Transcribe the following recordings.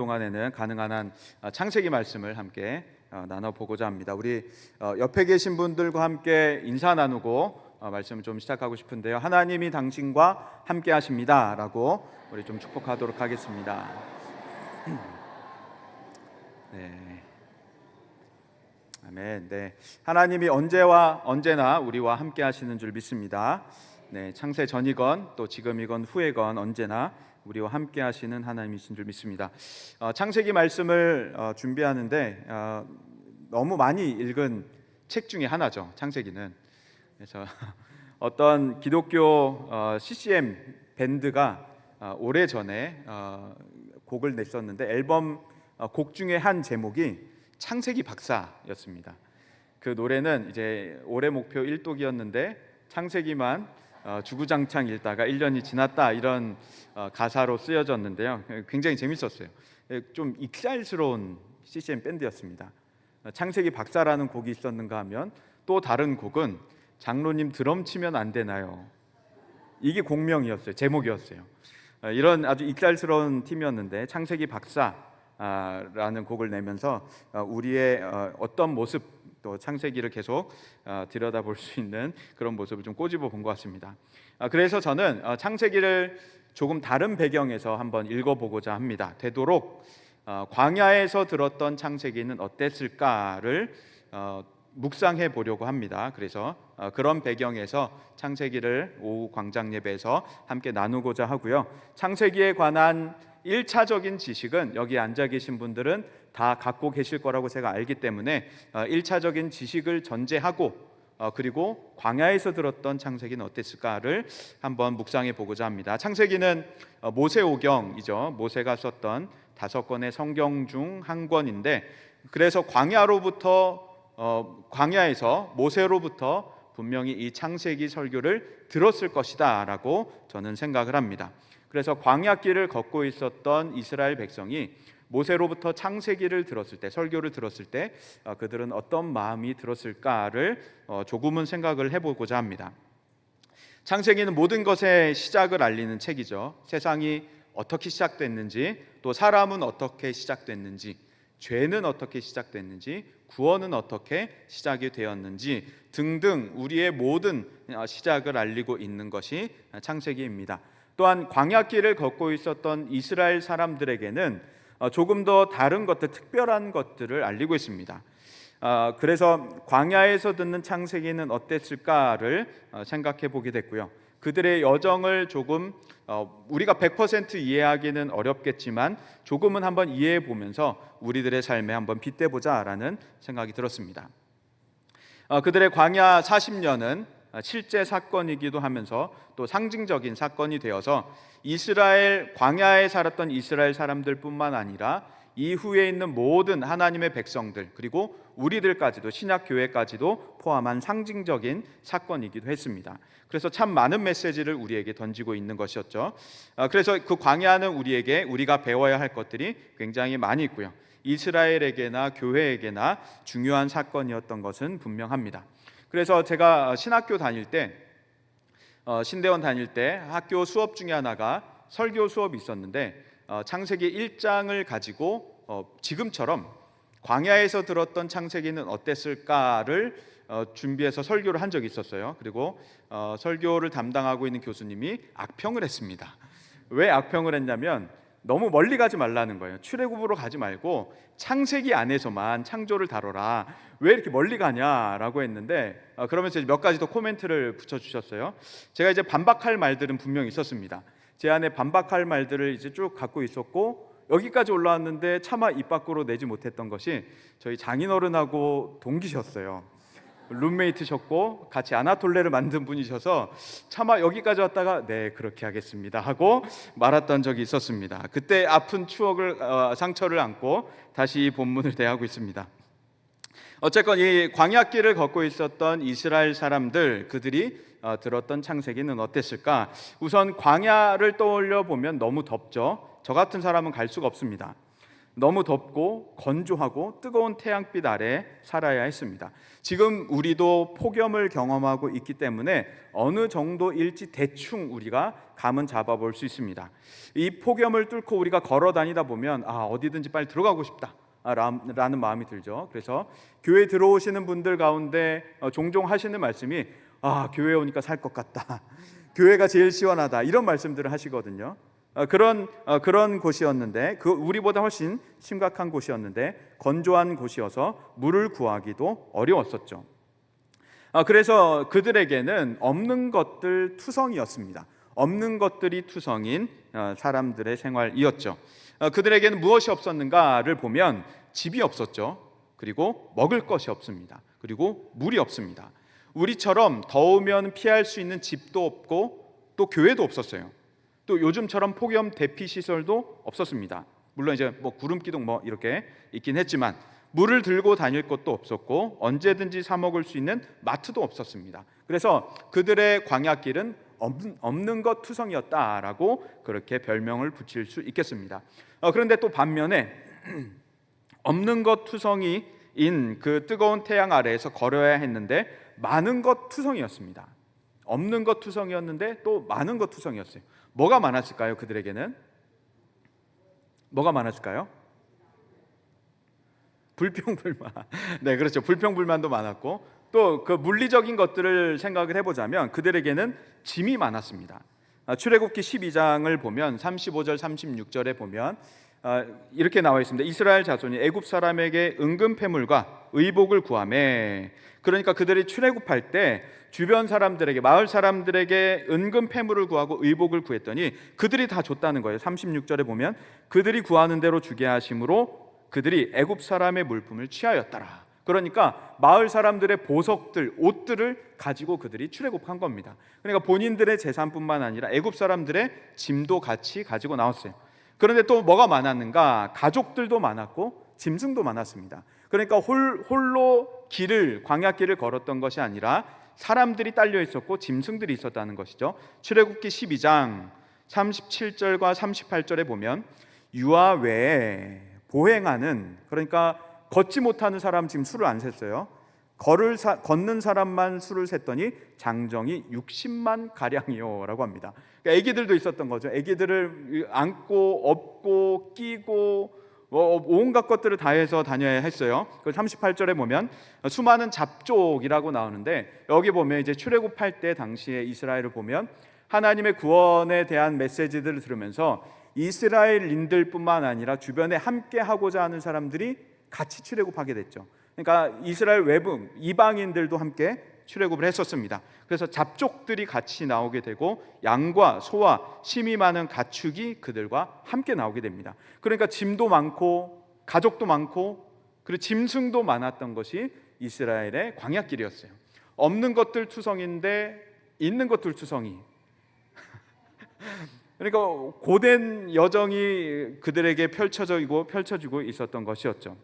동안에는 가능한 한 창세기 말씀을 함께 나눠보고자 합니다. 우리 옆에 계신 분들과 함께 인사 나누고 말씀을 좀 시작하고 싶은데요. 하나님이 당신과 함께 하십니다 라고 우리 좀 축복하도록 하겠습니다. 네. 아멘. 네. 하나님이 언제와 언제나 우리와 함께 하시는 줄 믿습니다. 네, 창세 전이건 또 지금이건 후에건 언제나 우리와 함께 하시는 하나님이신 줄 믿습니다. 창세기 말씀을 준비하는데 너무 많이 읽은 책 중에 하나죠. 창세기는. 그래서 어떤 기독교 CCM 밴드가 오래전에 곡을 냈었는데 앨범 곡 중에 한 제목이 창세기 박사였습니다. 그 노래는 이제 올해 목표 1독이었는데 창세기만 주구장창 읽다가 1년이 지났다 이런 가사로 쓰여졌는데요. 굉장히 재밌었어요. 좀 익살스러운 CCM 밴드였습니다. 창세기 박사라는 곡이 있었는가 하면 또 다른 곡은 장로님 드럼 치면 안 되나요? 이게 곡명이었어요. 제목이었어요. 이런 아주 익살스러운 팀이었는데 창세기 박사라는 곡을 내면서 우리의 어떤 모습 또 창세기를 계속 들여다볼 수 있는 그런 모습을 좀 꼬집어 본 것 같습니다. 그래서 저는 창세기를 조금 다른 배경에서 한번 읽어보고자 합니다. 되도록 광야에서 들었던 창세기는 어땠을까를 묵상해 보려고 합니다. 그래서 그런 배경에서 창세기를 오후 광장 예배에서 함께 나누고자 하고요. 창세기에 관한 1차적인 지식은 여기 앉아 계신 분들은 다 갖고 계실 거라고 제가 알기 때문에 1차적인 지식을 전제하고 그리고 광야에서 들었던 창세기는 어땠을까를 한번 묵상해 보고자 합니다. 창세기는 모세오경이죠. 모세가 썼던 5권의 성경 중 한 권인데 그래서 광야에서 모세로부터 분명히 이 창세기 설교를 들었을 것이다 라고 저는 생각을 합니다. 그래서 광야길을 걷고 있었던 이스라엘 백성이 모세로부터 창세기를 들었을 때, 설교를 들었을 때 그들은 어떤 마음이 들었을까를 조금은 생각을 해보고자 합니다. 창세기는 모든 것의 시작을 알리는 책이죠. 세상이 어떻게 시작됐는지, 또 사람은 어떻게 시작됐는지, 죄는 어떻게 시작됐는지, 구원은 어떻게 시작이 되었는지 등등 우리의 모든 시작을 알리고 있는 것이 창세기입니다. 또한 광야길을 걷고 있었던 이스라엘 사람들에게는 조금 더 다른 것들, 특별한 것들을 알리고 있습니다. 그래서 광야에서 듣는 창세기는 어땠을까를 생각해 보게 됐고요. 그들의 여정을 조금 우리가 100% 이해하기는 어렵겠지만 조금은 한번 이해해 보면서 우리들의 삶에 한번 빗대보자라는 생각이 들었습니다. 그들의 광야 40년은 실제 사건이기도 하면서 또 상징적인 사건이 되어서 광야에 살았던 이스라엘 사람들뿐만 아니라 이후에 있는 모든 하나님의 백성들 그리고 우리들까지도 신약교회까지도 포함한 상징적인 사건이기도 했습니다. 그래서 참 많은 메시지를 우리에게 던지고 있는 것이었죠. 그래서 그 광야는 우리가 배워야 할 것들이 굉장히 많이 있고요. 이스라엘에게나 교회에게나 중요한 사건이었던 것은 분명합니다. 그래서 제가 신학교 다닐 때 신대원 다닐 때 학교 수업 중에 하나가 설교 수업이 있었는데 창세기 1장을 가지고 지금처럼 광야에서 들었던 창세기는 어땠을까를 준비해서 설교를 한 적이 있었어요. 그리고 설교를 담당하고 있는 교수님이 악평을 했습니다. 왜 악평을 했냐면 너무 멀리 가지 말라는 거예요. 출애굽으로 가지 말고 창세기 안에서만 창조를 다뤄라. 왜 이렇게 멀리 가냐라고 했는데 그러면서 몇 가지 더 코멘트를 붙여주셨어요. 제가 이제 반박할 말들은 분명히 있었습니다. 제 안에 반박할 말들을 이제 쭉 갖고 있었고 여기까지 올라왔는데 차마 입 밖으로 내지 못했던 것이 저희 장인어른하고 동기셨어요. 룸메이트셨고 같이 아나톨레를 만든 분이셔서 차마 여기까지 왔다가 네 그렇게 하겠습니다 하고 말았던 적이 있었습니다. 그때 아픈 상처를 안고 다시 이 본문을 대하고 있습니다. 어쨌건 이 광야길을 걷고 있었던 이스라엘 사람들 그들이 들었던 창세기는 어땠을까? 우선 광야를 떠올려 보면 너무 덥죠. 저 같은 사람은 갈 수가 없습니다. 너무 덥고 건조하고 뜨거운 태양빛 아래 살아야 했습니다. 지금 우리도 폭염을 경험하고 있기 때문에 어느 정도일지 대충 우리가 감은 잡아볼 수 있습니다. 이 폭염을 뚫고 우리가 걸어 다니다 보면 어디든지 빨리 들어가고 싶다 라는 마음이 들죠. 그래서 교회 들어오시는 분들 가운데 종종 하시는 말씀이 교회 오니까 살 것 같다, 교회가 제일 시원하다, 이런 말씀들을 하시거든요. 그런 곳이었는데, 우리보다 훨씬 심각한 곳이었는데, 건조한 곳이어서 물을 구하기도 어려웠었죠. 그래서 그들에게는 없는 것들 투성이었습니다. 없는 것들이 투성인 사람들의 생활이었죠. 그들에게는 무엇이 없었는가를 보면 집이 없었죠. 그리고 먹을 것이 없습니다. 그리고 물이 없습니다. 우리처럼 더우면 피할 수 있는 집도 없고 또 교회도 없었어요. 또 요즘처럼 폭염 대피 시설도 없었습니다. 물론 이제 구름기둥 이렇게 있긴 했지만 물을 들고 다닐 것도 없었고 언제든지 사 먹을 수 있는 마트도 없었습니다. 그래서 그들의 광야길은 없는 것 투성이었다라고 그렇게 별명을 붙일 수 있겠습니다. 그런데 또 반면에 없는 것 투성이인 그 뜨거운 태양 아래에서 걸어야 했는데 많은 것 투성이었습니다. 없는 것 투성이었는데 또 많은 것 투성이었어요. 뭐가 많았을까요? 그들에게는 뭐가 많았을까요? 불평불만. 네, 그렇죠. 불평불만도 많았고, 또 그 물리적인 것들을 생각을 해보자면 그들에게는 짐이 많았습니다. 출애굽기 12장을 보면 35절 36절에 보면 이렇게 나와 있습니다. 이스라엘 자손이 애굽 사람에게 은금 패물과 의복을 구하매. 그러니까 그들이 출애굽할 때 주변 사람들에게, 마을 사람들에게 은금 패물을 구하고 의복을 구했더니 그들이 다 줬다는 거예요. 36절에 보면 그들이 구하는 대로 주게 하심으로 그들이 애굽 사람의 물품을 취하였더라. 그러니까 마을 사람들의 보석들, 옷들을 가지고 그들이 출애굽한 겁니다. 그러니까 본인들의 재산뿐만 아니라 애굽 사람들의 짐도 같이 가지고 나왔어요. 그런데 또 뭐가 많았는가? 가족들도 많았고 짐승도 많았습니다. 그러니까 홀로 광야길을 걸었던 것이 아니라 사람들이 딸려 있었고 짐승들이 있었다는 것이죠. 출애굽기 12장 37절과 38절에 보면 유아 외에 보행하는, 그러니까 걷지 못하는 사람 지금 수를 안 셌어요. 걷는 사람만 수를 셌더니 장정이 60만 가량이요 라고 합니다. 그러니까 애기들도 있었던 거죠. 애기들을 안고 업고 끼고 온갖 것들을 다 해서 다녀야 했어요. 38절에 보면 수많은 잡족이라고 나오는데, 여기 보면 이제 출애굽할 때 당시에 이스라엘을 보면 하나님의 구원에 대한 메시지들을 들으면서 이스라엘인들뿐만 아니라 주변에 함께 하고자 하는 사람들이 같이 출애굽하게 됐죠. 그러니까 이스라엘 외부 이방인들도 함께 출애굽을 했었습니다. 그래서 잡족들이 같이 나오게 되고 양과 소와 심이 많은 가축이 그들과 함께 나오게 됩니다. 그러니까 짐도 많고 가족도 많고 그리고 짐승도 많았던 것이 이스라엘의 광야길이었어요. 없는 것들 투성인데 있는 것들 투성이. 그러니까 고된 여정이 그들에게 펼쳐지고 있었던 것이었죠.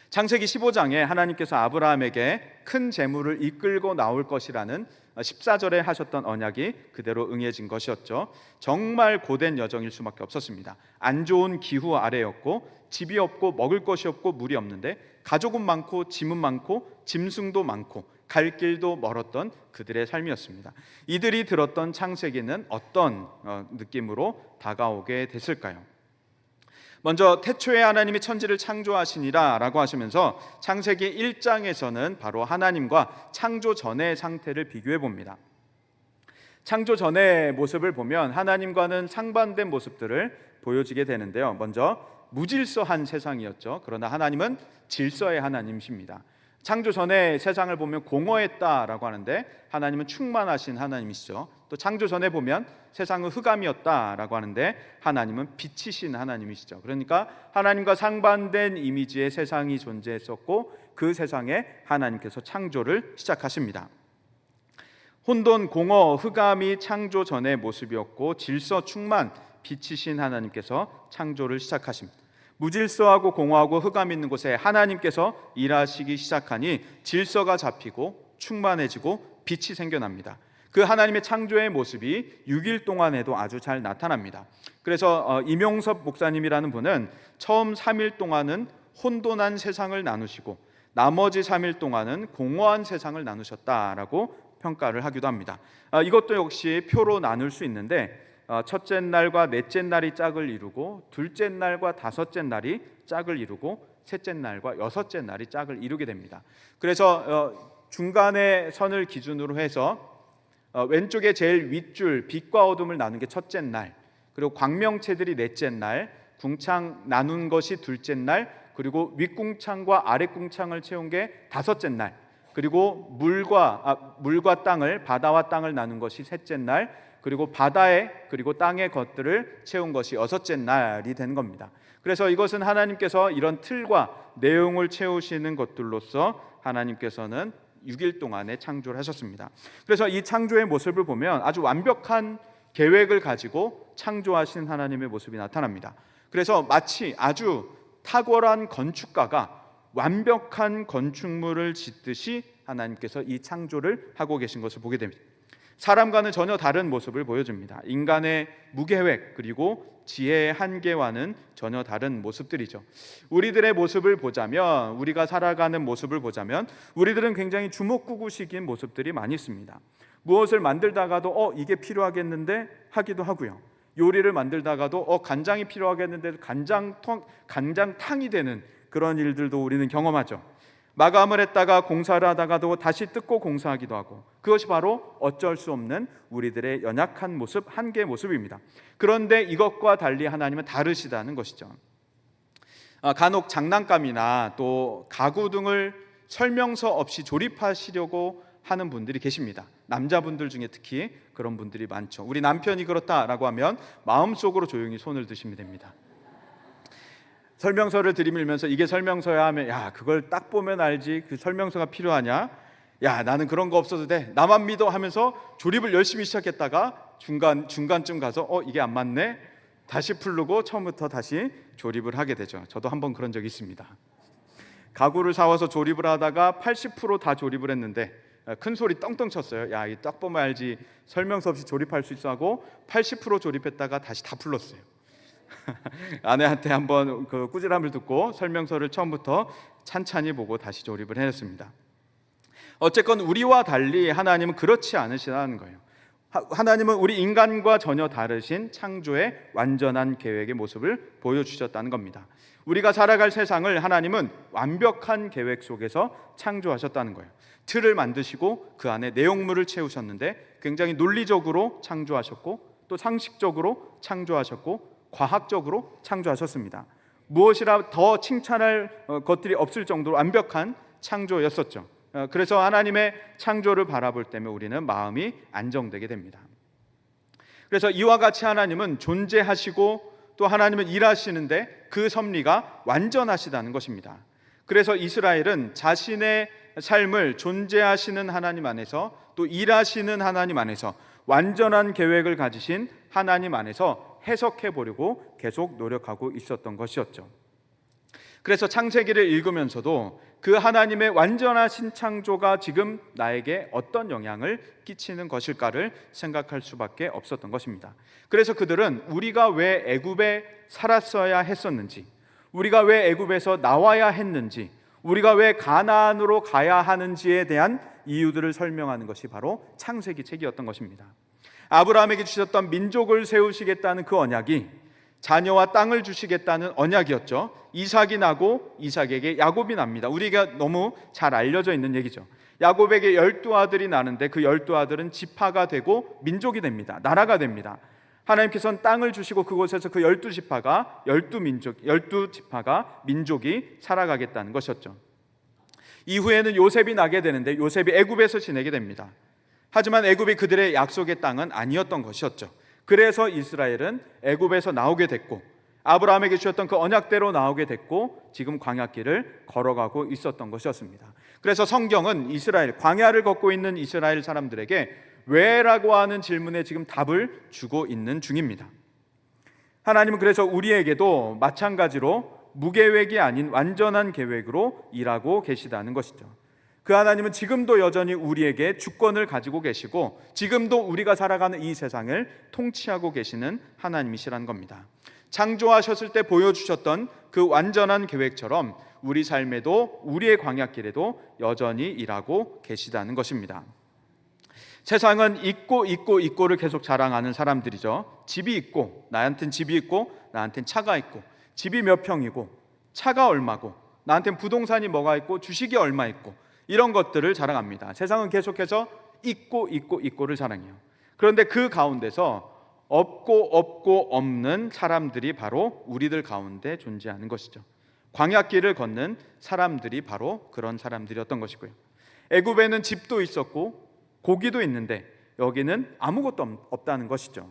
창세기 15장에 하나님께서 아브라함에게 큰 재물을 이끌고 나올 것이라는 14절에 하셨던 언약이 그대로 응해진 것이었죠. 정말 고된 여정일 수밖에 없었습니다. 안 좋은 기후 아래였고 집이 없고 먹을 것이 없고 물이 없는데 가족은 많고 짐은 많고 짐승도 많고 갈 길도 멀었던 그들의 삶이었습니다. 이들이 들었던 창세기는 어떤 느낌으로 다가오게 됐을까요? 먼저 태초에 하나님이 천지를 창조하시니라 라고 하시면서 창세기 1장에서는 바로 하나님과 창조 전의 상태를 비교해 봅니다. 창조 전의 모습을 보면 하나님과는 상반된 모습들을 보여지게 되는데요. 먼저 무질서한 세상이었죠. 그러나 하나님은 질서의 하나님이십니다. 창조 전에 세상을 보면 공허했다라고 하는데 하나님은 충만하신 하나님이시죠. 또 창조 전에 보면 세상은 흑암이었다라고 하는데 하나님은 빛이신 하나님이시죠. 그러니까 하나님과 상반된 이미지의 세상이 존재했었고 그 세상에 하나님께서 창조를 시작하십니다. 혼돈, 공허, 흑암이 창조 전의 모습이었고 질서, 충만, 빛이신 하나님께서 창조를 시작하십니다. 무질서하고 공허하고 흑암 있는 곳에 하나님께서 일하시기 시작하니 질서가 잡히고 충만해지고 빛이 생겨납니다. 그 하나님의 창조의 모습이 6일 동안에도 아주 잘 나타납니다. 그래서 이명섭 목사님이라는 분은 처음 3일 동안은 혼돈한 세상을 나누시고 나머지 3일 동안은 공허한 세상을 나누셨다라고 평가를 하기도 합니다. 이것도 역시 표로 나눌 수 있는데 첫째 날과 넷째 날이 짝을 이루고 둘째 날과 다섯째 날이 짝을 이루고 셋째 날과 여섯째 날이 짝을 이루게 됩니다. 그래서 중간의 선을 기준으로 해서 왼쪽에 제일 윗줄 빛과 어둠을 나눈 게 첫째 날, 그리고 광명체들이 넷째 날, 궁창 나눈 것이 둘째 날, 그리고 윗궁창과 아랫궁창을 채운 게 다섯째 날, 그리고 물과 땅을, 바다와 땅을 나눈 것이 셋째 날, 그리고 바다에 그리고 땅의 것들을 채운 것이 여섯째 날이 된 겁니다. 그래서 이것은 하나님께서 이런 틀과 내용을 채우시는 것들로서 하나님께서는 6일 동안에 창조를 하셨습니다. 그래서 이 창조의 모습을 보면 아주 완벽한 계획을 가지고 창조하신 하나님의 모습이 나타납니다. 그래서 마치 아주 탁월한 건축가가 완벽한 건축물을 짓듯이 하나님께서 이 창조를 하고 계신 것을 보게 됩니다. 사람과는 전혀 다른 모습을 보여줍니다. 인간의 무계획 그리고 지혜의 한계와는 전혀 다른 모습들이죠. 우리들의 모습을 보자면, 우리가 살아가는 모습을 보자면 우리들은 굉장히 주먹구구식인 모습들이 많이 있습니다. 무엇을 만들다가도 이게 필요하겠는데 하기도 하고요. 요리를 만들다가도 간장이 필요하겠는데 간장탕이 되는 그런 일들도 우리는 경험하죠. 마감을 했다가 공사를 하다가도 다시 뜯고 공사하기도 하고, 그것이 바로 어쩔 수 없는 우리들의 연약한 모습, 한계의 모습입니다. 그런데 이것과 달리 하나님은 다르시다는 것이죠. 간혹 장난감이나 또 가구 등을 설명서 없이 조립하시려고 하는 분들이 계십니다. 남자분들 중에 특히 그런 분들이 많죠. 우리 남편이 그렇다라고 하면 마음속으로 조용히 손을 드시면 됩니다. 설명서를 들이밀면서 이게 설명서야 하면, 야, 그걸 딱 보면 알지, 그 설명서가 필요하냐, 야, 나는 그런 거 없어도 돼, 나만 믿어 하면서 조립을 열심히 시작했다가 중간쯤 가서 이게 안 맞네, 다시 풀르고 처음부터 다시 조립을 하게 되죠. 저도 한번 그런 적이 있습니다. 가구를 사와서 조립을 하다가 80% 다 조립을 했는데 큰 소리 떵떵 쳤어요. 야, 이 딱 보면 알지, 설명서 없이 조립할 수 있어 하고 80% 조립했다가 다시 다 풀렀어요. 아내한테 한번 그 꾸지람을 듣고 설명서를 처음부터 찬찬히 보고 다시 조립을 해냈습니다. 어쨌건 우리와 달리 하나님은 그렇지 않으시다는 거예요. 하나님은 우리 인간과 전혀 다르신 창조의 완전한 계획의 모습을 보여주셨다는 겁니다. 우리가 살아갈 세상을 하나님은 완벽한 계획 속에서 창조하셨다는 거예요. 틀을 만드시고 그 안에 내용물을 채우셨는데 굉장히 논리적으로 창조하셨고 또 상식적으로 창조하셨고 과학적으로 창조하셨습니다. 무엇이라 더 칭찬할 것들이 없을 정도로 완벽한 창조였었죠. 그래서 하나님의 창조를 바라볼 때면 우리는 마음이 안정되게 됩니다. 그래서 이와 같이 하나님은 존재하시고 또 하나님은 일하시는데 그 섭리가 완전하시다는 것입니다. 그래서 이스라엘은 자신의 삶을 존재하시는 하나님 안에서 또 일하시는 하나님 안에서 완전한 계획을 가지신 하나님 안에서 해석해 보려고 계속 노력하고 있었던 것이었죠. 그래서 창세기를 읽으면서도 그 하나님의 완전하신 창조가 지금 나에게 어떤 영향을 끼치는 것일까를 생각할 수밖에 없었던 것입니다. 그래서 그들은 우리가 왜 애굽에 살았어야 했었는지, 우리가 왜 애굽에서 나와야 했는지, 우리가 왜 가나안으로 가야 하는지에 대한 이유들을 설명하는 것이 바로 창세기 책이었던 것입니다. 아브라함에게 주셨던 민족을 세우시겠다는 그 언약이 자녀와 땅을 주시겠다는 언약이었죠. 이삭이 나고 이삭에게 야곱이 납니다. 우리가 너무 잘 알려져 있는 얘기죠. 야곱에게 12아들이 나는데 그 12아들은 지파가 되고 민족이 됩니다. 나라가 됩니다. 하나님께서는 땅을 주시고 그곳에서 그 12지파가 12지파가 민족이 살아가겠다는 것이었죠. 이후에는 요셉이 나게 되는데 요셉이 애굽에서 지내게 됩니다. 하지만 애굽이 그들의 약속의 땅은 아니었던 것이었죠. 그래서 이스라엘은 애굽에서 나오게 됐고 아브라함에게 주셨던 그 언약대로 나오게 됐고 지금 광야길을 걸어가고 있었던 것이었습니다. 그래서 성경은 이스라엘, 광야를 걷고 있는 이스라엘 사람들에게 왜라고 하는 질문에 지금 답을 주고 있는 중입니다. 하나님은 그래서 우리에게도 마찬가지로 무계획이 아닌 완전한 계획으로 일하고 계시다는 것이죠. 그 하나님은 지금도 여전히 우리에게 주권을 가지고 계시고 지금도 우리가 살아가는 이 세상을 통치하고 계시는 하나님이시란 겁니다. 창조하셨을 때 보여주셨던 그 완전한 계획처럼 우리 삶에도 우리의 광야길에도 여전히 일하고 계시다는 것입니다. 세상은 있고를 계속 자랑하는 사람들이죠. 집이 있고, 나한텐 집이 있고, 나한텐 차가 있고, 집이 몇 평이고, 차가 얼마고, 나한텐 부동산이 뭐가 있고, 주식이 얼마 있고, 이런 것들을 자랑합니다. 세상은 계속해서 있고를 자랑해요. 그런데 그 가운데서 없고 없는 사람들이 바로 우리들 가운데 존재하는 것이죠. 광야길을 걷는 사람들이 바로 그런 사람들이었던 것이고요. 애굽에는 집도 있었고 고기도 있는데 여기는 아무것도 없다는 것이죠.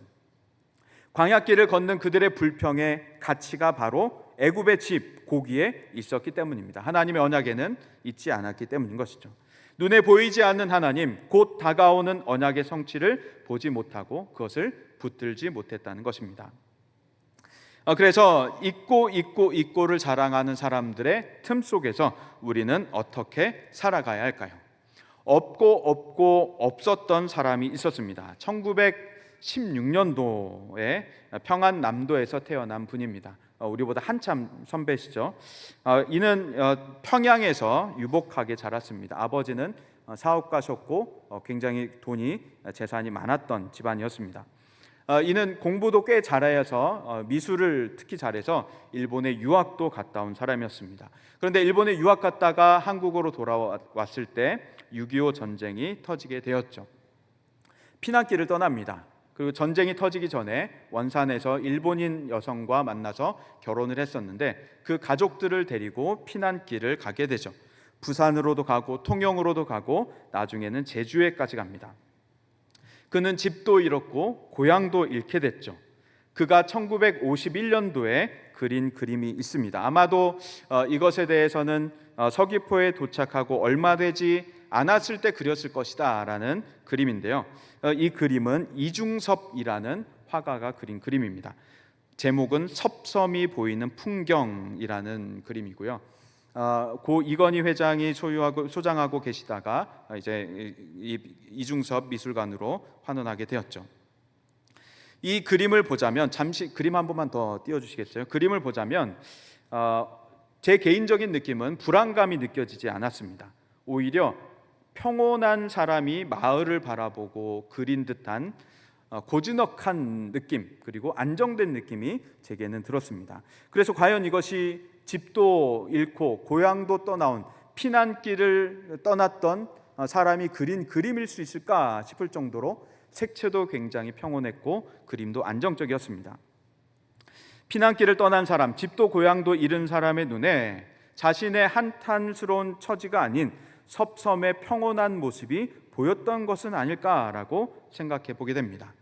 광야길을 걷는 그들의 불평의 가치가 바로 애굽의 집, 고기에 있었기 때문입니다. 하나님의 언약에는 있지 않았기 때문인 것이죠. 눈에 보이지 않는 하나님, 곧 다가오는 언약의 성취를 보지 못하고 그것을 붙들지 못했다는 것입니다. 그래서 있고를 자랑하는 사람들의 틈 속에서 우리는 어떻게 살아가야 할까요? 없고 없었던 사람이 있었습니다. 1916년도에 평안남도에서 태어난 분입니다. 우리보다 한참 선배시죠. 이는 평양에서 유복하게 자랐습니다. 아버지는 사업가셨고 굉장히 돈이 재산이 많았던 집안이었습니다. 이는 공부도 꽤 잘해서 미술을 특히 잘해서 일본에 유학도 갔다 온 사람이었습니다. 그런데 일본에 유학 갔다가 한국으로 돌아왔을 때 6.25 전쟁이 터지게 되었죠. 피난길을 떠납니다. 그리고 전쟁이 터지기 전에 원산에서 일본인 여성과 만나서 결혼을 했었는데 그 가족들을 데리고 피난길을 가게 되죠. 부산으로도 가고 통영으로도 가고 나중에는 제주에까지 갑니다. 그는 집도 잃었고 고향도 잃게 됐죠. 그가 1951년도에 그린 그림이 있습니다. 아마도 이것에 대해서는 서귀포에 도착하고 얼마 되지 않았을 때 그렸을 것이다 라는 그림인데요. 이 그림은 이중섭이라는 화가가 그린 그림입니다. 제목은 섭섬이 보이는 풍경이라는 그림이고요. 고 이건희 회장이 소장하고 계시다가 이제 이중섭 미술관으로 환원하게 되었죠. 이 그림을 보자면 잠시 그림 한 번만 더 띄워주시겠어요? 그림을 보자면 제 개인적인 느낌은 불안감이 느껴지지 않았습니다. 오히려 평온한 사람이 마을을 바라보고 그린 듯한 고즈넉한 느낌 그리고 안정된 느낌이 제게는 들었습니다. 그래서 과연 이것이 집도 잃고 고향도 떠나온 피난길을 떠났던 사람이 그린 그림일 수 있을까 싶을 정도로 색채도 굉장히 평온했고 그림도 안정적이었습니다. 피난길을 떠난 사람, 집도 고향도 잃은 사람의 눈에 자신의 한탄스러운 처지가 아닌 섭섬의 평온한 모습이 보였던 것은 아닐까라고 생각해 보게 됩니다.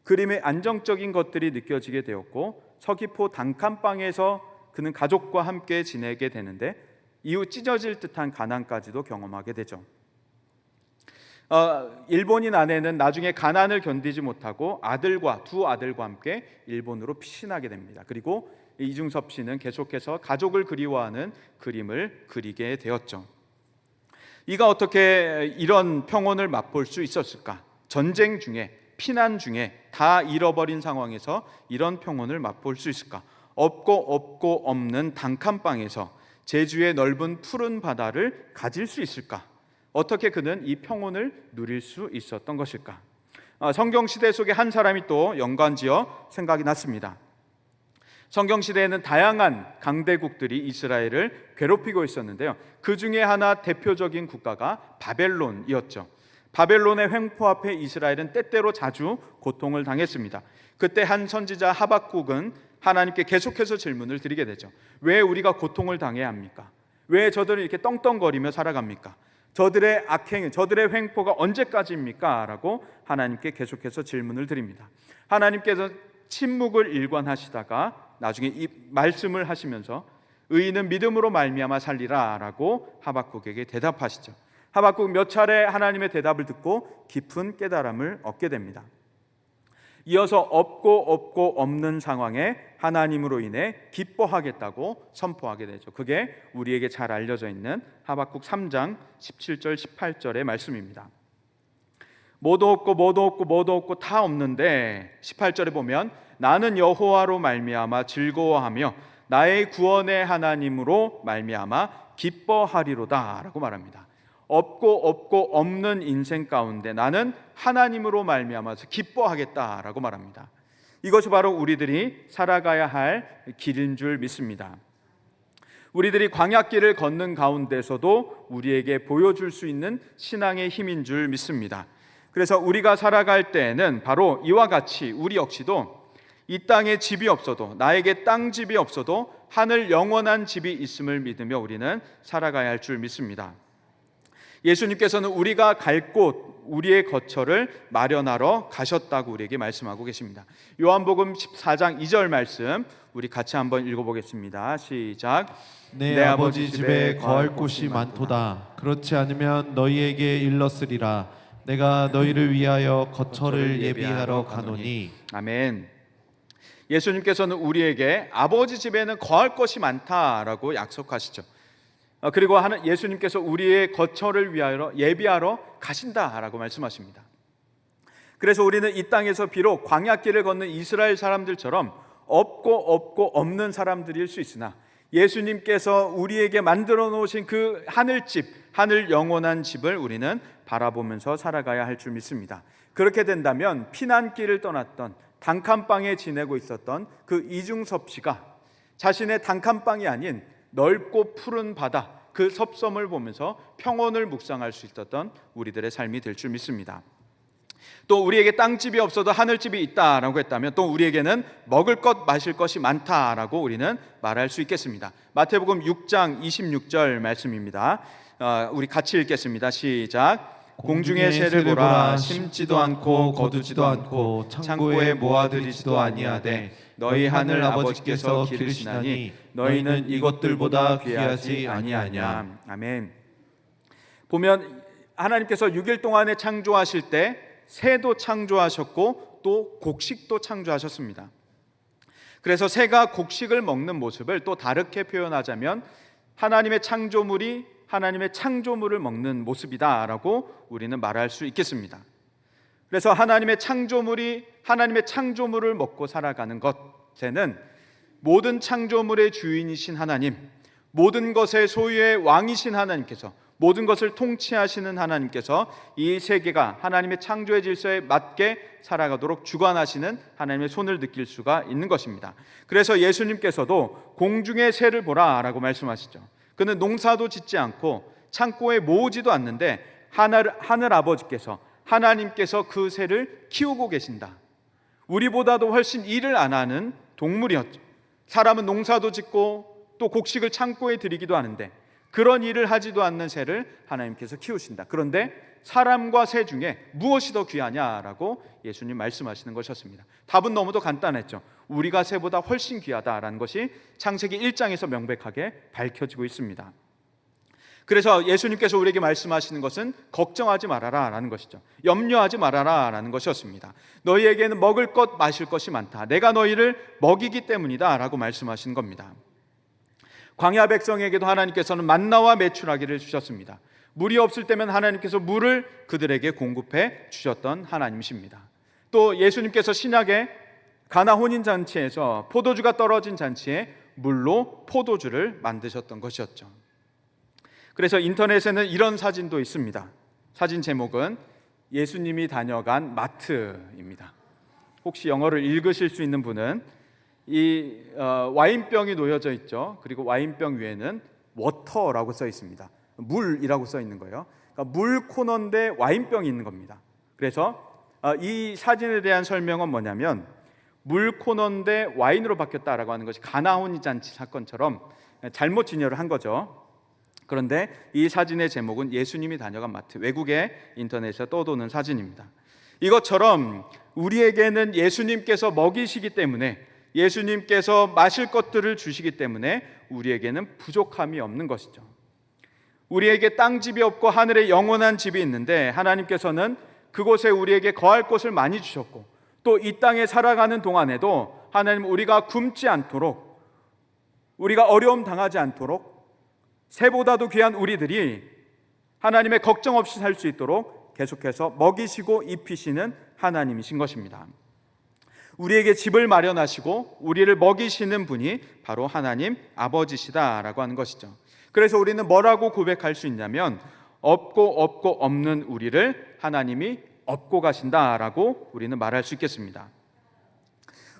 그림의 안정적인 것들이 느껴지게 되었고 서귀포 단칸방에서 그는 가족과 함께 지내게 되는데 이후 찢어질 듯한 가난까지도 경험하게 되죠. 일본인 아내는 나중에 가난을 견디지 못하고 두 아들과 함께 일본으로 피신하게 됩니다. 그리고 이중섭 씨는 계속해서 가족을 그리워하는 그림을 그리게 되었죠. 이가 어떻게 이런 평온을 맛볼 수 있었을까? 전쟁 중에, 피난 중에 다 잃어버린 상황에서 이런 평온을 맛볼 수 있을까? 없고 없는 단칸방에서 제주의 넓은 푸른 바다를 가질 수 있을까? 어떻게 그는 이 평온을 누릴 수 있었던 것일까? 성경시대 속에 한 사람이 또 연관지어 생각이 났습니다. 성경시대에는 다양한 강대국들이 이스라엘을 괴롭히고 있었는데요. 그 중에 하나 대표적인 국가가 바벨론이었죠. 바벨론의 횡포 앞에 이스라엘은 때때로 자주 고통을 당했습니다. 그때 한 선지자 하박국은 하나님께 계속해서 질문을 드리게 되죠. 왜 우리가 고통을 당해야 합니까? 왜 저들은 이렇게 떵떵거리며 살아갑니까? 저들의 악행, 저들의 횡포가 언제까지입니까? 라고 하나님께 계속해서 질문을 드립니다. 하나님께서 침묵을 일관하시다가 나중에 이 말씀을 하시면서 의인은 믿음으로 말미암아 살리라 라고 하박국에게 대답하시죠. 하박국 몇 차례 하나님의 대답을 듣고 깊은 깨달음을 얻게 됩니다. 이어서 없고 없는 상황에 하나님으로 인해 기뻐하겠다고 선포하게 되죠. 그게 우리에게 잘 알려져 있는 하박국 3장 17절 18절의 말씀입니다. 뭐도 없고 다 없는데 18절에 보면 나는 여호와로 말미암아 즐거워하며 나의 구원의 하나님으로 말미암아 기뻐하리로다 라고 말합니다. 없고 없는 인생 가운데 나는 하나님으로 말미암아서 기뻐하겠다라고 말합니다. 이것이 바로 우리들이 살아가야 할 길인 줄 믿습니다. 우리들이 광야길을 걷는 가운데서도 우리에게 보여줄 수 있는 신앙의 힘인 줄 믿습니다. 그래서 우리가 살아갈 때에는 바로 이와 같이 우리 역시도 이 땅에 집이 없어도, 나에게 땅 집이 없어도 하늘 영원한 집이 있음을 믿으며 우리는 살아가야 할 줄 믿습니다. 예수님께서는 우리가 갈 곳, 우리의 거처를 마련하러 가셨다고 우리에게 말씀하고 계십니다. 요한복음 14장 2절 말씀 우리 같이 한번 읽어보겠습니다. 시작. 내 아버지 집에 거할 곳이 많도다. 그렇지 않으면 너희에게 일렀으리라. 내가 너희를 위하여 거처를 예비하러 가노니. 아멘. 예수님께서는 우리에게 아버지 집에는 거할 것이 많다라고 약속하시죠. 그리고 예수님께서 우리의 거처를 위하여 예비하러 가신다라고 말씀하십니다. 그래서 우리는 이 땅에서 비록 광야길을 걷는 이스라엘 사람들처럼 없고 없는 사람들일 수 있으나 예수님께서 우리에게 만들어 놓으신 그 하늘집, 하늘 영원한 집을 우리는 바라보면서 살아가야 할 줄 믿습니다. 그렇게 된다면 피난길을 떠났던 단칸방에 지내고 있었던 그 이중섭 씨가 자신의 단칸방이 아닌 넓고 푸른 바다, 그 섭섬을 보면서 평온을 묵상할 수 있었던 우리들의 삶이 될 줄 믿습니다. 또 우리에게 땅집이 없어도 하늘집이 있다라고 했다면 또 우리에게는 먹을 것 마실 것이 많다라고 우리는 말할 수 있겠습니다. 마태복음 6장 26절 말씀입니다. 우리 같이 읽겠습니다. 시작. 공중의 새를 보라. 심지도 않고 거두지도 않고 창고에 모아들이지도 아니하되 너희 하늘 아버지께서 기르시나니 너희는 이것들보다 귀하지 아니하냐. 아멘. 보면 하나님께서 6일 동안에 창조하실 때 새도 창조하셨고 또 곡식도 창조하셨습니다. 그래서 새가 곡식을 먹는 모습을 또 다르게 표현하자면 하나님의 창조물이 하나님의 창조물을 먹는 모습이다라고 우리는 말할 수 있겠습니다. 그래서 하나님의 창조물이 하나님의 창조물을 먹고 살아가는 것에는 모든 창조물의 주인이신 하나님, 모든 것의 소유의 왕이신 하나님께서, 모든 것을 통치하시는 하나님께서 이 세계가 하나님의 창조의 질서에 맞게 살아가도록 주관하시는 하나님의 손을 느낄 수가 있는 것입니다. 그래서 예수님께서도 공중의 새를 보라라고 말씀하시죠. 그는 농사도 짓지 않고 창고에 모으지도 않는데 하늘 아버지께서, 하나님께서 그 새를 키우고 계신다. 우리보다도 훨씬 일을 안 하는 동물이었죠. 사람은 농사도 짓고 또 곡식을 창고에 들이기도 하는데 그런 일을 하지도 않는 새를 하나님께서 키우신다. 그런데 사람과 새 중에 무엇이 더 귀하냐라고 예수님 말씀하시는 것이었습니다. 답은 너무도 간단했죠. 우리가 새보다 훨씬 귀하다라는 것이 창세기 1장에서 명백하게 밝혀지고 있습니다. 그래서 예수님께서 우리에게 말씀하시는 것은 걱정하지 말아라 라는 것이죠. 염려하지 말아라 라는 것이었습니다. 너희에게는 먹을 것 마실 것이 많다. 내가 너희를 먹이기 때문이다 라고 말씀하신 겁니다. 광야 백성에게도 하나님께서는 만나와 메추라기를 주셨습니다. 물이 없을 때면 하나님께서 물을 그들에게 공급해 주셨던 하나님이십니다. 또 예수님께서 신약의 가나 혼인잔치에서 포도주가 떨어진 잔치에 물로 포도주를 만드셨던 것이었죠. 그래서 인터넷에는 이런 사진도 있습니다. 사진 제목은 예수님이 다녀간 마트입니다. 혹시 영어를 읽으실 수 있는 분은 이 와인병이 놓여져 있죠. 그리고 와인병 위에는 워터라고 써 있습니다. 물이라고 써 있는 거예요. 그러니까 물 코너인데 와인병이 있는 겁니다. 그래서 이 사진에 대한 설명은 뭐냐면 물 코너인데 와인으로 바뀌었다라고 하는 것이 가나 혼인잔치 사건처럼 잘못 진열을 한 거죠. 그런데 이 사진의 제목은 예수님이 다녀간 마트, 외국의 인터넷에 떠도는 사진입니다. 이것처럼 우리에게는 예수님께서 먹이시기 때문에, 예수님께서 마실 것들을 주시기 때문에 우리에게는 부족함이 없는 것이죠. 우리에게 땅집이 없고 하늘에 영원한 집이 있는데 하나님께서는 그곳에 우리에게 거할 곳을 많이 주셨고 또 이 땅에 살아가는 동안에도 하나님 우리가 굶지 않도록, 우리가 어려움 당하지 않도록 새보다도 귀한 우리들이 하나님의 걱정 없이 살 수 있도록 계속해서 먹이시고 입히시는 하나님이신 것입니다. 우리에게 집을 마련하시고 우리를 먹이시는 분이 바로 하나님 아버지시다라고 하는 것이죠. 그래서 우리는 뭐라고 고백할 수 있냐면 없고 없는 우리를 하나님이 업고 가신다라고 우리는 말할 수 있겠습니다.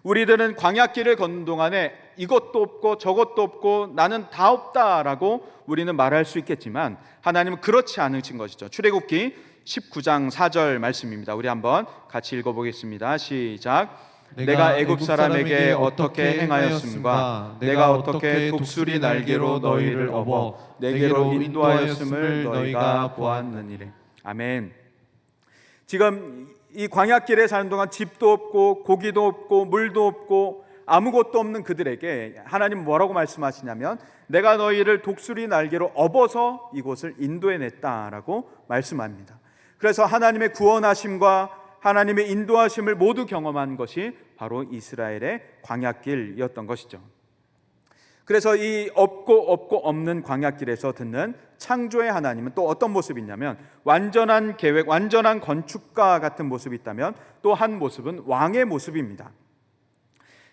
우리들은 광야길을 걷는 동안에 이것도 없고 저것도 없고 나는 다 없다라고 우리는 말할 수 있겠지만 하나님은 그렇지 않으신 것이죠. 출애굽기 19장 4절 말씀입니다. 우리 한번 같이 읽어보겠습니다. 시작. 내가 애굽 사람에게 어떻게 행하였음과 내가 어떻게 독수리 날개로 너희를 업어 내게로 인도하였음을 너희가 보았느니라. 아멘. 지금 이 광야길에 사는 동안 집도 없고 고기도 없고 물도 없고 아무것도 없는 그들에게 하나님 뭐라고 말씀하시냐면 내가 너희를 독수리 날개로 업어서 이곳을 인도해냈다라고 말씀합니다. 그래서 하나님의 구원하심과 하나님의 인도하심을 모두 경험한 것이 바로 이스라엘의 광야길이었던 것이죠. 그래서 이 없고 없는 광야길에서 듣는 창조의 하나님은 또 어떤 모습이냐면 완전한 계획, 완전한 건축가 같은 모습이 있다면 또 한 모습은 왕의 모습입니다.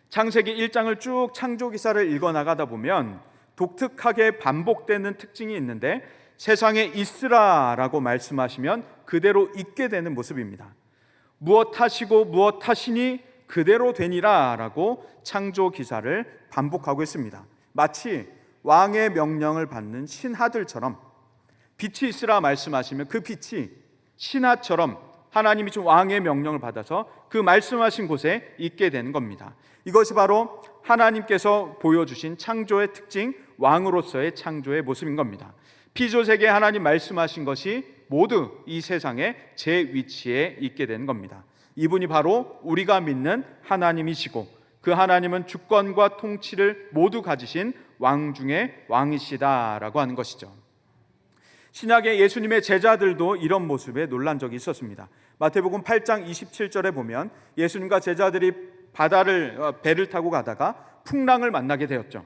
창세기 1장을 쭉 창조 기사를 읽어나가다 보면 독특하게 반복되는 특징이 있는데 세상에 있으라라고 말씀하시면 그대로 있게 되는 모습입니다. 무엇 하시고 무엇 하시니 그대로 되니라라고 창조 기사를 반복하고 있습니다. 마치 왕의 명령을 받는 신하들처럼 빛이 있으라 말씀하시면 그 빛이 신하처럼 하나님이 좀 왕의 명령을 받아서 그 말씀하신 곳에 있게 되는 겁니다. 이것이 바로 하나님께서 보여주신 창조의 특징, 왕으로서의 창조의 모습인 겁니다. 피조세계에 하나님 말씀하신 것이 모두 이 세상에 제 위치에 있게 되는 겁니다. 이분이 바로 우리가 믿는 하나님이시고 그 하나님은 주권과 통치를 모두 가지신 왕 중에 왕이시다라고 하는 것이죠. 신약의 예수님의 제자들도 이런 모습에 놀란 적이 있었습니다. 마태복음 8장 27절에 보면 예수님과 제자들이 배를 타고 가다가 풍랑을 만나게 되었죠.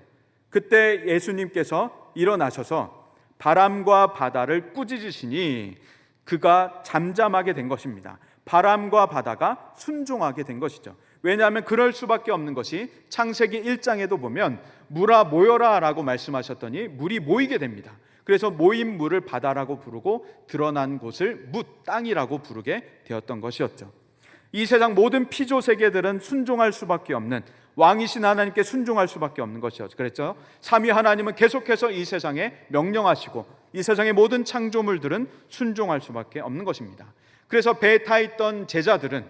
그때 예수님께서 일어나셔서 바람과 바다를 꾸짖으시니 그가 잠잠하게 된 것입니다. 바람과 바다가 순종하게 된 것이죠. 왜냐하면 그럴 수밖에 없는 것이 창세기 1장에도 보면 물아 모여라 라고 말씀하셨더니 물이 모이게 됩니다. 그래서 모인 물을 바다라고 부르고 드러난 곳을 뭇, 땅이라고 부르게 되었던 것이었죠. 이 세상 모든 피조 세계들은 순종할 수밖에 없는, 왕이신 하나님께 순종할 수밖에 없는 것이었죠. 그랬죠. 삼위 하나님은 계속해서 이 세상에 명령하시고 이 세상의 모든 창조물들은 순종할 수밖에 없는 것입니다. 그래서 배에 타 있던 제자들은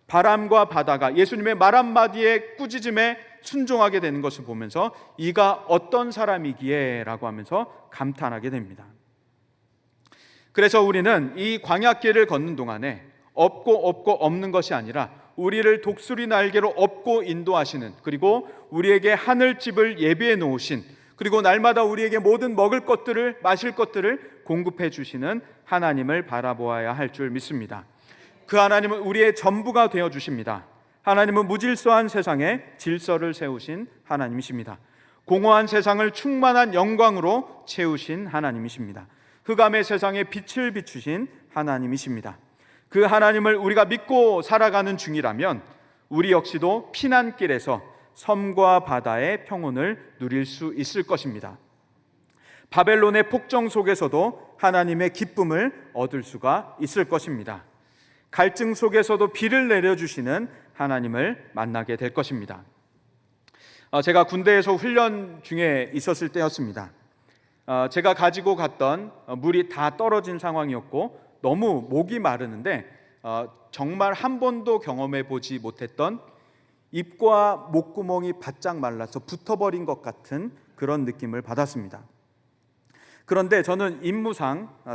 바람과 바다가 예수님의 말 한마디에 꾸짖음에 순종하게 되는 것을 보면서 이가 어떤 사람이기에 라고 하면서 감탄하게 됩니다. 그래서 우리는 이 광야길을 걷는 동안에 없고 없는 것이 아니라 우리를 독수리 날개로 업고 인도하시는, 그리고 우리에게 하늘집을 예비해 놓으신, 그리고 날마다 우리에게 모든 먹을 것들을 마실 것들을 공급해 주시는 하나님을 바라보아야 할 줄 믿습니다. 그 하나님은 우리의 전부가 되어 주십니다. 하나님은 무질서한 세상에 질서를 세우신 하나님이십니다. 공허한 세상을 충만한 영광으로 채우신 하나님이십니다. 흑암의 세상에 빛을 비추신 하나님이십니다. 그 하나님을 우리가 믿고 살아가는 중이라면 우리 역시도 피난길에서 섬과 바다의 평온을 누릴 수 있을 것입니다. 바벨론의 폭정 속에서도 하나님의 기쁨을 얻을 수가 있을 것입니다. 갈증 속에서도 비를 내려주시는 하나님을 만나게 될 것입니다. 제가 군대에서 훈련 중에 있었을 때였습니다. 제가 가지고 갔던 물이 다 떨어진 상황이었고 너무 목이 마르는데 정말 한 번도 경험해 보지 못했던 입과 목구멍이 바짝 말라서 붙어버린 것 같은 그런 느낌을 받았습니다. 그런데 저는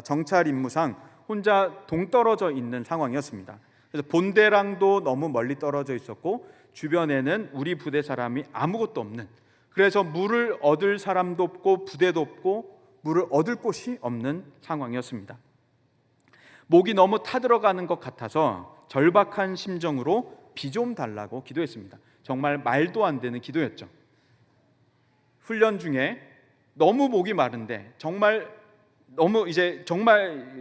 정찰 임무상 혼자 동떨어져 있는 상황이었습니다. 그래서 본대랑도 너무 멀리 떨어져 있었고 주변에는 우리 부대 사람이 아무것도 없는, 그래서 물을 얻을 사람도 없고 부대도 없고 물을 얻을 곳이 없는 상황이었습니다. 목이 너무 타들어가는 것 같아서 절박한 심정으로 비 좀 달라고 기도했습니다. 정말 말도 안 되는 기도였죠. 훈련 중에 너무 목이 마른데 정말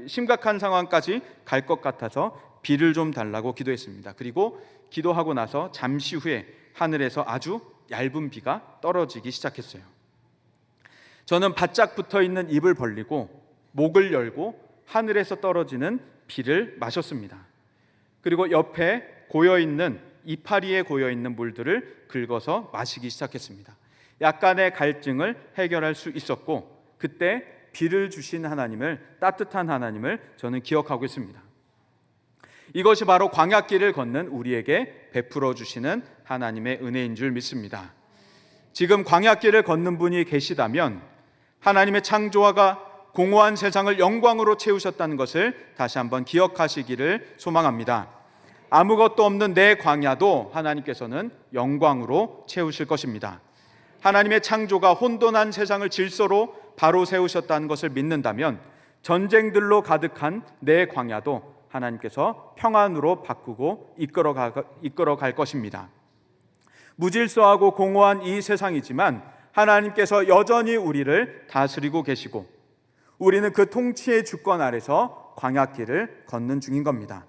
심각한 상황까지 갈 것 같아서 비를 좀 달라고 기도했습니다. 그리고 기도하고 나서 잠시 후에 하늘에서 아주 얇은 비가 떨어지기 시작했어요. 저는 바짝 붙어 있는 입을 벌리고 목을 열고 하늘에서 떨어지는 비를 마셨습니다. 그리고 옆에 이파리에 고여있는 물들을 긁어서 마시기 시작했습니다. 약간의 갈증을 해결할 수 있었고, 그때 비를 주신 하나님을, 따뜻한 하나님을 저는 기억하고 있습니다. 이것이 바로 광야길을 걷는 우리에게 베풀어 주시는 하나님의 은혜인 줄 믿습니다. 지금 광야길을 걷는 분이 계시다면 하나님의 창조화가 공허한 세상을 영광으로 채우셨다는 것을 다시 한번 기억하시기를 소망합니다. 아무것도 없는 내 광야도 하나님께서는 영광으로 채우실 것입니다. 하나님의 창조가 혼돈한 세상을 질서로 바로 세우셨다는 것을 믿는다면 전쟁들로 가득한 내 광야도 하나님께서 평안으로 바꾸고 이끌어 갈 것입니다. 무질서하고 공허한 이 세상이지만 하나님께서 여전히 우리를 다스리고 계시고, 우리는 그 통치의 주권 아래서 광야길을 걷는 중인 겁니다.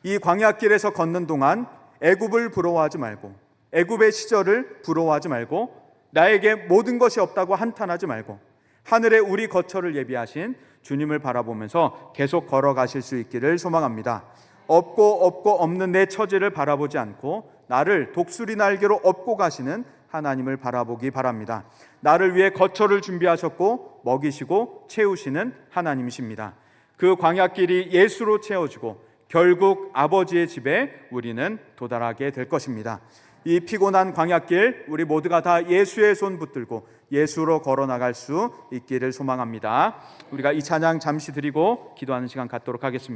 이 광야길에서 걷는 동안 애굽을 부러워하지 말고, 애굽의 시절을 부러워하지 말고, 나에게 모든 것이 없다고 한탄하지 말고, 하늘에 우리 거처를 예비하신 주님을 바라보면서 계속 걸어가실 수 있기를 소망합니다. 없고 없는 내 처지를 바라보지 않고 나를 독수리 날개로 업고 가시는 하나님을 바라보기 바랍니다. 나를 위해 거처를 준비하셨고 먹이시고 채우시는 하나님이십니다. 그 광야길이 예수로 채워지고 결국 아버지의 집에 우리는 도달하게 될 것입니다. 이 피곤한 광야길, 우리 모두가 다 예수의 손 붙들고 예수로 걸어나갈 수 있기를 소망합니다. 우리가 이 찬양 잠시 드리고 기도하는 시간 갖도록 하겠습니다.